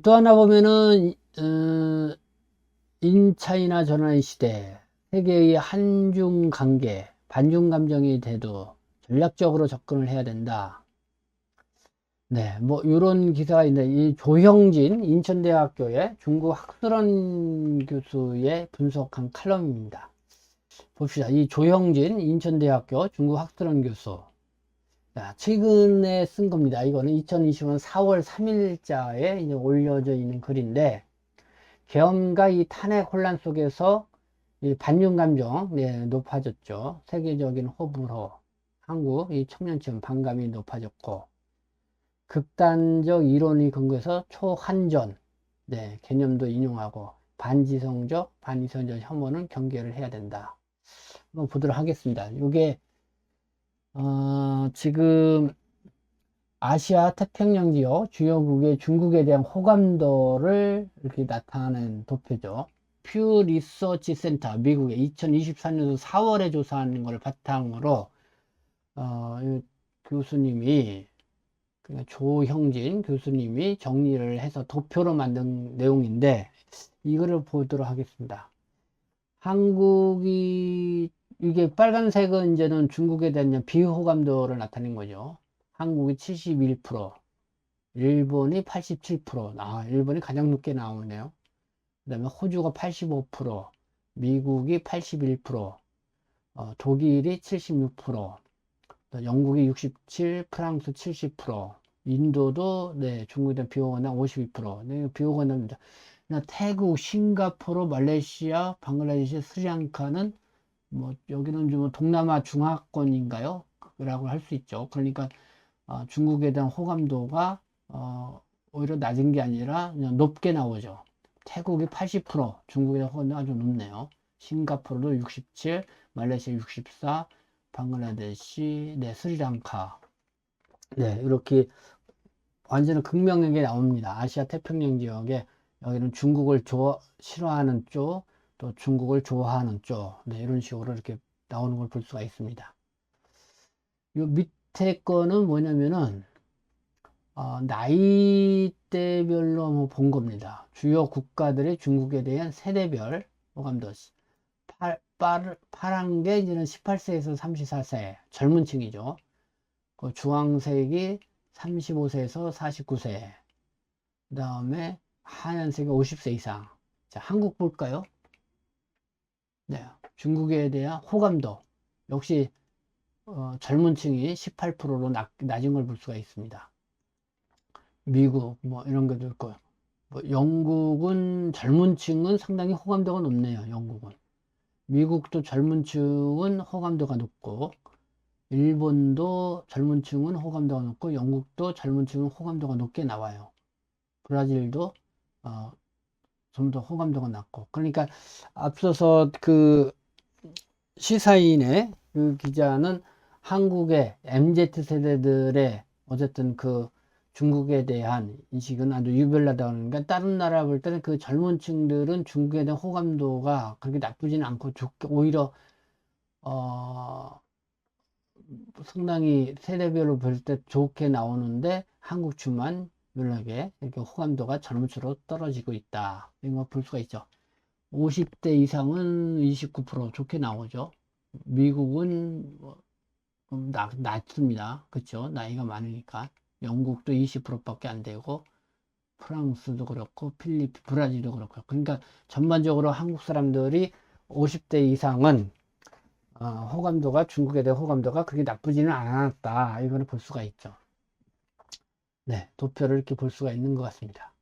또 하나 보면은 인차이나 전환의 시대, 세계의 한중 관계, 반중 감정이 돼도 전략적으로 접근을 해야 된다. 네, 뭐 이런 기사가 있는데 이 조형진 인천대학교의 중국 학술원 교수의 분석한 칼럼입니다. 봅시다. 이 조형진 인천대학교 중국 학술원 교수. 자, 최근에 쓴 겁니다. 이거는 2025년 4월 3일자에 이제 올려져 있는 글인데, 계엄과 이 탄핵 혼란 속에서 이 반중 감정, 네, 높아졌죠. 세계적인 호불호, 한국 이 청년층 반감이 높아졌고, 극단적 이론이 근거해서 초한전, 네, 개념도 인용하고, 반지성적, 반이성적 혐오는 경계를 해야 된다. 한번 보도록 하겠습니다. 이게 지금 아시아 태평양 지역 주요국의 중국에 대한 호감도를 이렇게 나타낸 도표죠. 퓨 리서치 센터 미국의 2024년도 4월에 조사한 걸 바탕으로 이 교수님이 그러니까 조형진 교수님이 정리를 해서 도표로 만든 내용인데 이거를 보도록 하겠습니다. 한국이 이게 빨간색은 이제는 중국에 대한 비호감도를 나타낸 거죠. 한국이 71%, 일본이 87%. 일본이 가장 높게 나오네요. 그 다음에 호주가 85%, 미국이 81%, 독일이 76%, 또 영국이 67, 프랑스 70%, 인도도 네, 중국에 대한 비호감도 52%. 네, 비호감도입니다. 태국, 싱가포르, 말레이시아, 방글라데시, 스리랑카는 뭐 여기는 좀 동남아 중화권인가요? 라고 할 수 있죠. 그러니까 중국에 대한 호감도가 오히려 낮은 게 아니라 그냥 높게 나오죠. 태국이 80%, 중국에 대한 호감도가 아주 높네요. 싱가포르도 67, 말레이시아 64, 방글라데시, 네, 스리랑카. 네, 이렇게 완전히 극명하게 나옵니다. 아시아 태평양 지역에 여기는 중국을 싫어하는 쪽, 또 중국을 좋아하는 쪽, 네, 이런 식으로 이렇게 나오는 걸 볼 수가 있습니다. 요 밑에 거는 뭐냐면은 나이대별로 뭐 본 겁니다. 주요 국가들의 중국에 대한 세대별 호감도. 파란 게 이제는 18세에서 34세 젊은 층이죠. 그 주황색이 35세에서 49세. 그 다음에 하얀색이 50세 이상. 자, 한국 볼까요? 네, 중국에 대한 호감도 역시 젊은 층이 18%로 낮은 걸 볼 수가 있습니다. 미국 뭐 이런 것도 있고 뭐 영국은 젊은 층은 상당히 호감도가 높네요. 영국은. 미국도 젊은 층은 호감도가 높고 일본도 젊은 층은 호감도가 높고 영국도 젊은 층은 호감도가 높게 나와요. 브라질도 좀 더 호감도가 낮고 그러니까 앞서서 그 시사인의 그 기자는 한국의 MZ 세대들의 어쨌든 그 중국에 대한 인식은 아주 유별나다. 그러니까 다른 나라 볼 때는 그 젊은 층들은 중국에 대한 호감도가 그렇게 나쁘지는 않고 좋게 오히려 어 상당히 세대별로 볼 때 좋게 나오는데 한국층만 유일하게 이렇게 호감도가 젊을수록 떨어지고 있다. 이런 걸 볼 수가 있죠. 50대 이상은 29% 좋게 나오죠. 미국은 좀 낮습니다. 그쵸? 나이가 많으니까. 영국도 20%밖에 안 되고, 프랑스도 그렇고, 브라질도 그렇고. 그러니까 전반적으로 한국 사람들이 50대 이상은 호감도가 중국에 대한 호감도가 그렇게 나쁘지는 않았다. 이거를 볼 수가 있죠. 네, 도표를 이렇게 볼 수가 있는 것 같습니다.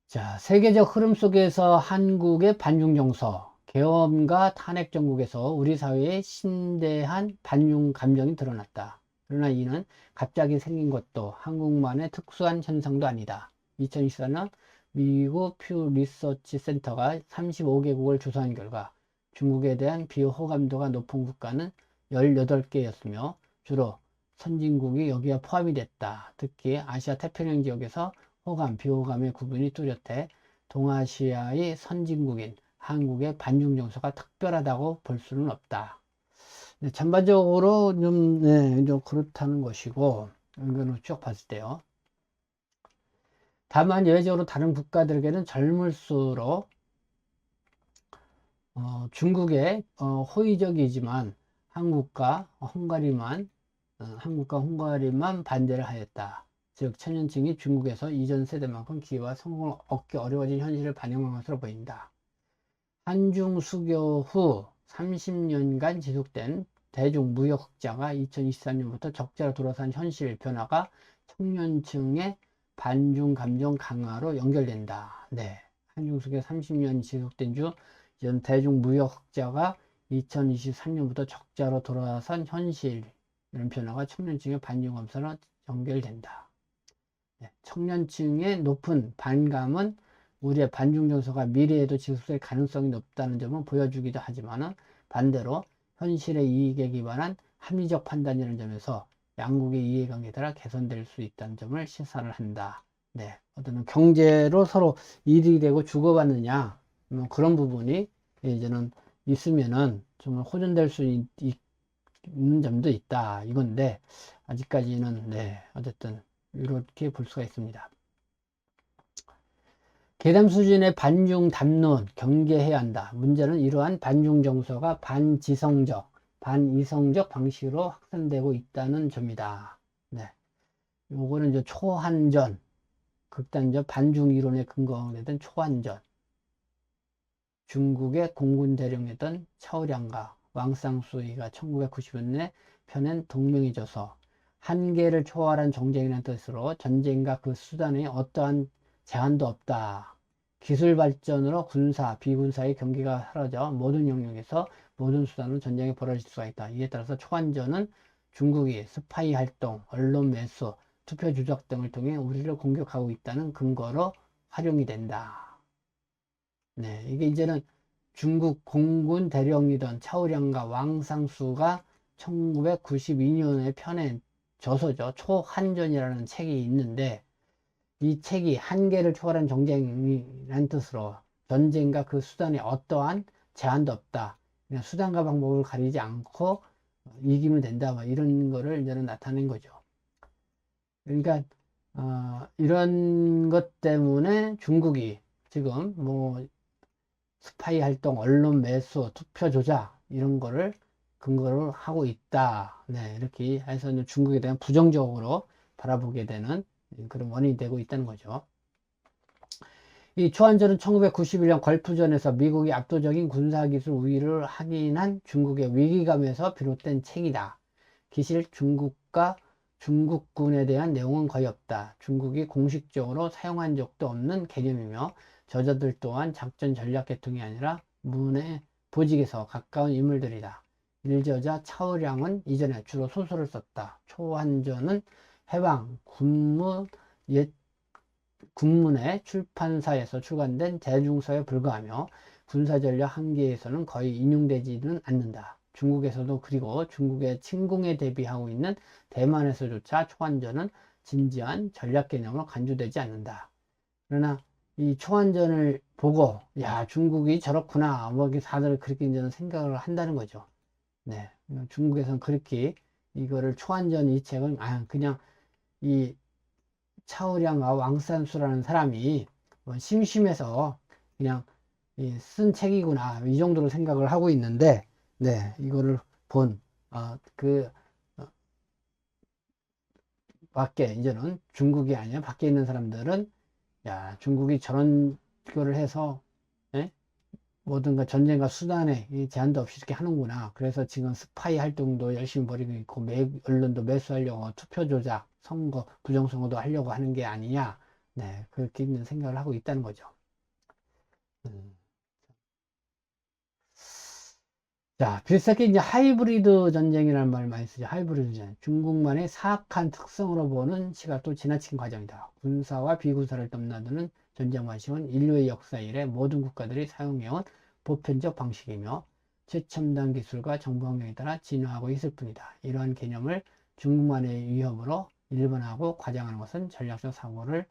자, 세계적 흐름 속에서 한국의 반중 정서, 계엄과 탄핵 정국에서 우리 사회에 심대한 반중 감정이 드러났다. 그러나 이는 갑자기 생긴 것도 한국만의 특수한 현상도 아니다. 2024년 미국 퓨 리서치 센터가 35개국을 조사한 결과 중국에 대한 비호감도가 높은 국가는 18개였으며 주로 선진국이 여기에 포함이 됐다. 특히 아시아 태평양 지역에서 호감, 비호감의 구분이 뚜렷해 동아시아의 선진국인 한국의 반중 정서가 특별하다고 볼 수는 없다. 네, 전반적으로 좀, 네, 좀 그렇다는 것이고, 이거는 쭉 봤을 때요. 다만 예외적으로 다른 국가들에게는 젊을수록 중국에 호의적이지만 한국과 헝가리만 반대를 하였다. 즉 천년층이 중국에서 이전 세대만큼 기회와 성공을 얻기 어려워진 현실을 반영한 것으로 보인다. 한중 수교 후 30년간 지속된 대중 무역 흑자가 2023년부터 적자로 돌아선 현실 변화가 청년층의 반중 감정 강화로 연결된다. 네. 한중 수교 30년 지속된 주 대중 무역 흑자가 2023년부터 적자로 돌아선 현실 이런 변화가 청년층의 반중 감사로 연결된다. 네. 청년층의 높은 반감은 우리의 반중 정서가 미래에도 지속될 가능성이 높다는 점을 보여주기도 하지만 반대로 현실의 이익에 기반한 합리적 판단이라는 점에서 양국의 이해관계에 따라 개선될 수 있다는 점을 시사를 한다. 네, 어떤 경제로 서로 이익이 되고 주고받느냐 뭐 그런 부분이 이제는 있으면은 좀 호전될 수 있는 점도 있다 이건데 아직까지는 네 어쨌든 이렇게 볼 수가 있습니다. 괴담 수준의 반중 담론 경계해야 한다. 문제는 이러한 반중 정서가 반지성적, 반이성적 방식으로 확산되고 있다는 점이다. 네. 요거는 이제 초한전, 극단적 반중 이론에 근거되던 초한전. 중국의 공군 대령이던 차오량과 왕상수이가 1990년에 펴낸 동명의 저서 한계를 초월한 정쟁이라는 뜻으로 전쟁과 그 수단에 어떠한 제한도 없다. 기술 발전으로 군사, 비군사의 경계가 사라져 모든 영역에서 모든 수단으로 전쟁이 벌어질 수가 있다. 이에 따라서 초안전은 중국이 스파이 활동, 언론 매수, 투표 조작 등을 통해 우리를 공격하고 있다는 근거로 활용이 된다. 네, 이게 이제는 중국 공군 대령이던 차오량과 왕상수가 1992년에 펴낸 저서죠. 초한전이라는 책이 있는데 이 책이 한계를 초월한 정쟁이라는 뜻으로 전쟁과 그 수단에 어떠한 제한도 없다. 그냥 수단과 방법을 가리지 않고 이기면 된다. 뭐 이런 거를 이제는 나타낸 거죠. 그러니까 이런 것 때문에 중국이 지금 뭐 스파이 활동, 언론 매수, 투표 조작 이런 거를 근거로 하고 있다. 네, 이렇게 해서 중국에 대한 부정적으로 바라보게 되는 그런 원인이 되고 있다는 거죠. 이 초안전은 1991년 걸프전에서 미국이 압도적인 군사기술 우위를 확인한 중국의 위기감에서 비롯된 책이다. 기실 중국군에 대한 내용은 거의 없다. 중국이 공식적으로 사용한 적도 없는 개념이며 저자들 또한 작전 전략 계통이 아니라 문의 보직에서 가까운 인물들이다. 일저자 차오량은 이전에 주로 소설을 썼다. 초안전은 해방, 군문의 출판사에서 출간된 대중서에 불과하며 군사전략 한계에서는 거의 인용되지는 않는다. 중국에서도 그리고 중국의 침공에 대비하고 있는 대만에서조차 초안전은 진지한 전략 개념으로 간주되지 않는다. 그러나 이 초안전을 보고 야 중국이 저렇구나 뭐 다들 그렇게 이제 생각을 한다는 거죠. 네, 중국에서는 그렇게 이거를 초안전 이 책은 그냥 이 차오량과 왕산수라는 사람이 뭐 심심해서 그냥 쓴 책이구나 이 정도로 생각을 하고 있는데 네 이거를 본 그 밖에 이제는 중국이 아니라 밖에 있는 사람들은 야 중국이 저런 거를 해서 예? 모든 것 전쟁과 수단에 제한도 없이 이렇게 하는구나. 그래서 지금 스파이 활동도 열심히 벌이고 있고 언론도 매수하려고 투표 조작, 선거, 부정선거도 하려고 하는 게 아니냐. 네, 그렇게 있는 생각을 하고 있다는 거죠. 음. 자, 비슷하게 이제 하이브리드 전쟁이라는 말을 많이 쓰죠. 하이브리드 전쟁. 중국만의 사악한 특성으로 보는 시각도 지나친 과정이다. 군사와 비군사를 넘나드는 전쟁 방식은 인류의 역사 이래 모든 국가들이 사용해온 보편적 방식이며 최첨단 기술과 정보 환경에 따라 진화하고 있을 뿐이다. 이러한 개념을 중국만의 위협으로 일반화하고 과장하는 것은 전략적 사고를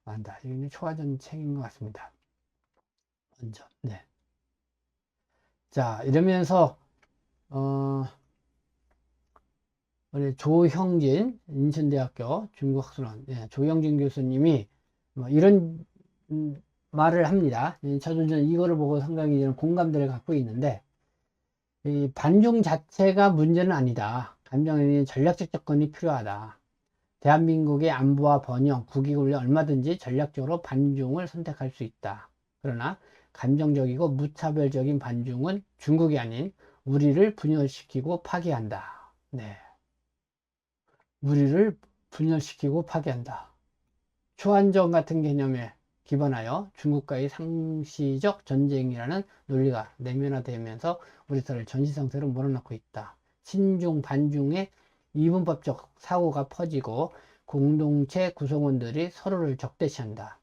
한다. 이게 초화전 책인 것 같습니다. 먼저. 네. 자, 이러면서 우리 조형진 인천대학교 중국학술원 조형진 교수님이 뭐 이런 말을 합니다. 저도 이거를 보고 상당히 공감대를 갖고 있는데, 이 반중 자체가 문제는 아니다. 감정에 전략적 접근이 필요하다. 대한민국의 안보와 번영, 국익을 얼마든지 전략적으로 반중을 선택할 수 있다. 그러나 감정적이고 무차별적인 반중은 중국이 아닌 우리를 분열시키고 파괴한다. 네. 우리를 분열시키고 파괴한다. 초안정 같은 개념에 기반하여 중국과의 상시적 전쟁이라는 논리가 내면화되면서 우리 사회를 전시상태로 몰아넣고 있다. 친중, 반중의 이분법적 사고가 퍼지고 공동체 구성원들이 서로를 적대시한다.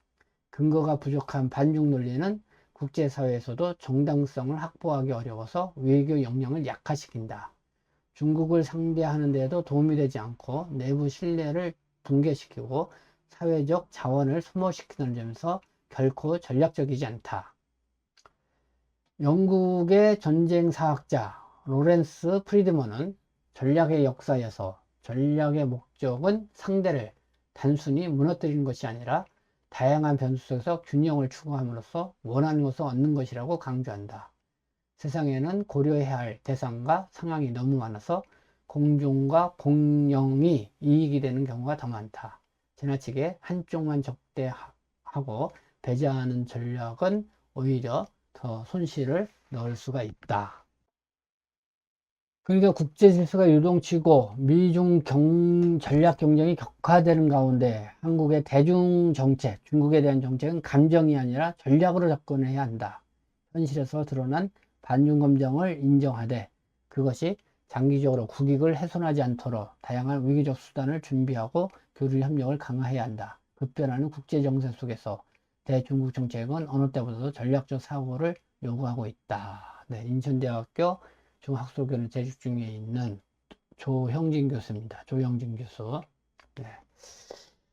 근거가 부족한 반중 논리는 국제사회에서도 정당성을 확보하기 어려워서 외교 역량을 약화시킨다. 중국을 상대하는 데에도 도움이 되지 않고 내부 신뢰를 붕괴시키고 사회적 자원을 소모시키는 점에서 결코 전략적이지 않다. 영국의 전쟁사학자 로렌스 프리드먼은 전략의 역사에서 전략의 목적은 상대를 단순히 무너뜨리는 것이 아니라 다양한 변수 속에서 균형을 추구함으로써 원하는 것을 얻는 것이라고 강조한다. 세상에는 고려해야 할 대상과 상황이 너무 많아서 공존과 공영이 이익이 되는 경우가 더 많다. 지나치게 한쪽만 적대하고 배제하는 전략은 오히려 더 손실을 넣을 수가 있다. 그러니까 국제 질서가 요동치고 미중 전략 경쟁이 격화되는 가운데 한국의 대중 정책, 중국에 대한 정책은 감정이 아니라 전략으로 접근해야 한다. 현실에서 드러난 반중 감정을 인정하되 그것이 장기적으로 국익을 훼손하지 않도록 다양한 위기적 수단을 준비하고 교류 협력을 강화해야 한다. 급변하는 국제 정세 속에서 대중국 정책은 어느 때보다도 전략적 사고를 요구하고 있다. 네, 인천대학교 중학술교는 재직 중에 있는 조형진 교수입니다. 조형진 교수. 네,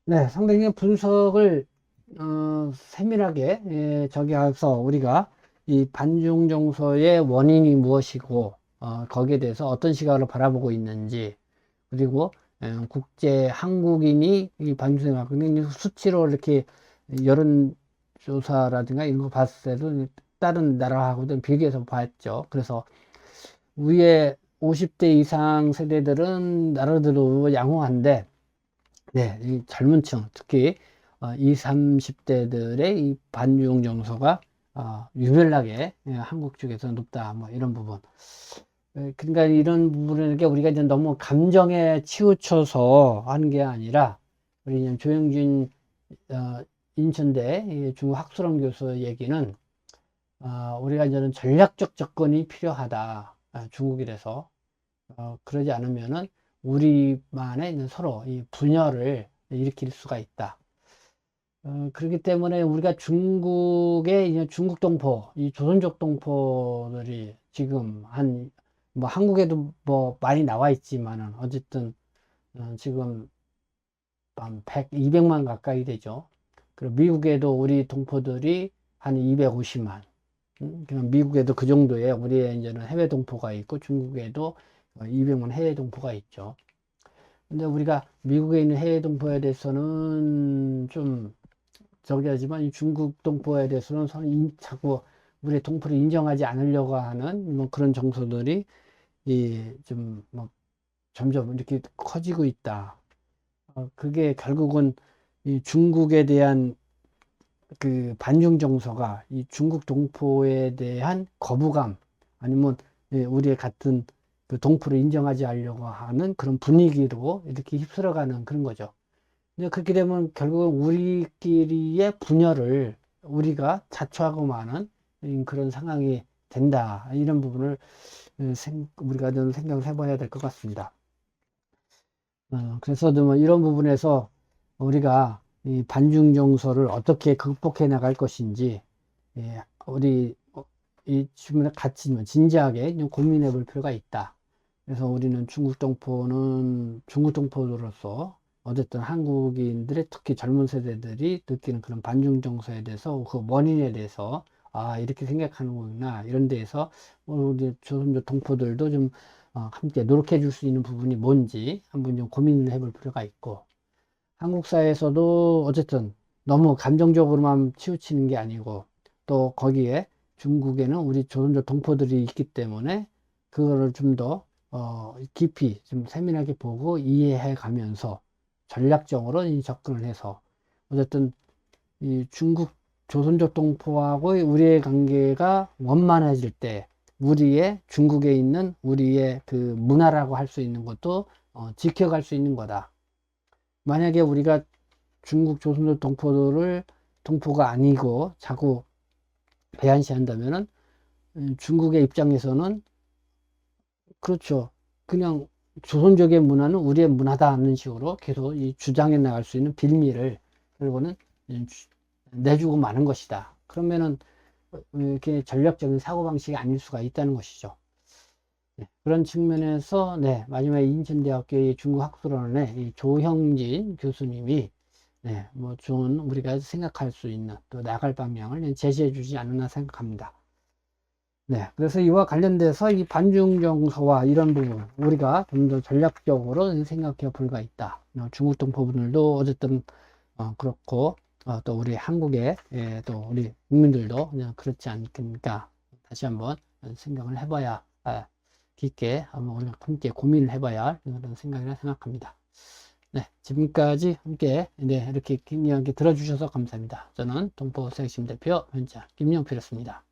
네 상당히 분석을 세밀하게 저기해서 우리가 이 반중 정서의 원인이 무엇이고 거기에 대해서 어떤 시각으로 바라보고 있는지 그리고 국제 한국인이 이 반중에 갖고 있는 수치로 이렇게 여론조사라든가 이런 거 봤을 때도 다른 나라하고도 비교해서 봤죠. 그래서 위에 50대 이상 세대들은 나라대로 양호한데 네, 이 젊은 층 특히 20, 30대들의 이 반중 정서가 유별나게 한국 쪽에서 높다 뭐 이런 부분. 그러니까 이런 부분을 우리가 이제 너무 감정에 치우쳐서 하는 게 아니라 우리 조영진 인천대 중국 학술원 교수 얘기는 우리가 이제는 전략적 접근이 필요하다. 중국이라서 그러지 않으면은 우리만의 있는 서로 이 분열을 일으킬 수가 있다. 그렇기 때문에 우리가 중국의 이제 중국 동포, 이 조선족 동포들이 지금 뭐 한국에도 뭐 많이 나와 있지만은 어쨌든 지금 한 100, 200만 가까이 되죠. 그리고 미국에도 우리 동포들이 한 250만. 그냥 미국에도 그 정도에 우리의 이제는 해외 동포가 있고 중국에도 200만 해외 동포가 있죠. 근데 우리가 미국에 있는 해외 동포에 대해서는 좀 저기 하지만 이 중국 동포에 대해서는 자꾸 우리의 동포를 인정하지 않으려고 하는 뭐 그런 정서들이 좀 뭐 점점 이렇게 커지고 있다. 그게 결국은 이 중국에 대한 그 반중 정서가 이 중국 동포에 대한 거부감 아니면 우리의 같은 그 동포를 인정하지 않으려고 하는 그런 분위기로 이렇게 휩쓸어가는 그런 거죠. 근데 그렇게 되면 결국은 우리끼리의 분열을 우리가 자초하고 마는 그런 상황이 된다. 이런 부분을 우리가 좀 생각을 해봐야 될 것 같습니다. 그래서 뭐 이런 부분에서 우리가 이 반중 정서를 어떻게 극복해 나갈 것인지 우리 이 주변에 같이 진지하게 좀 고민해 볼 필요가 있다. 그래서 우리는 중국 동포로서 어쨌든 한국인들의 특히 젊은 세대들이 느끼는 그런 반중 정서에 대해서 그 원인에 대해서 이렇게 생각하는구나 이런 데에서 우리 조선족 동포들도 좀 함께 노력해 줄 수 있는 부분이 뭔지 한번 좀 고민을 해볼 필요가 있고 한국 사회에서도 어쨌든 너무 감정적으로만 치우치는 게 아니고, 또 거기에 중국에는 우리 조선족 동포들이 있기 때문에 그거를 좀 더 깊이 좀 세밀하게 보고 이해해 가면서 전략적으로 이 접근을 해서 어쨌든 이 중국 조선족 동포하고 우리의 관계가 원만해질 때 우리의 중국에 있는 우리의 그 문화라고 할 수 있는 것도 지켜갈 수 있는 거다. 만약에 우리가 중국 조선족 동포들을 동포가 아니고 자꾸 배한시한다면은 중국의 입장에서는 그렇죠. 그냥 조선족의 문화는 우리의 문화다는 식으로 계속 이 주장해 나갈 수 있는 빌미를 결국은 내주고 마는 것이다. 그러면은 이렇게 전략적인 사고방식이 아닐 수가 있다는 것이죠. 네, 그런 측면에서 네, 마지막에 인천대학교의 중국학술원의 이 조형진 교수님이 네, 뭐 좋은 우리가 생각할 수 있는 또 나갈 방향을 제시해 주지 않았나 생각합니다. 네, 그래서 이와 관련돼서 이 반중정서와 이런 부분 우리가 좀 더 전략적으로 생각해 볼 가 있다. 중국 동포분들도 어쨌든 그렇고 또 우리 한국의 또 우리 국민들도 그냥 그렇지 않겠습니까? 다시 한번 생각을 해봐야 깊게 한번 함께 고민을 해봐야 할 그런 생각이라 생각합니다. 네, 지금까지 함께 네, 이렇게 김영하게 들어주셔서 감사합니다. 저는 동포색심 대표 현자 김영필이었습니다.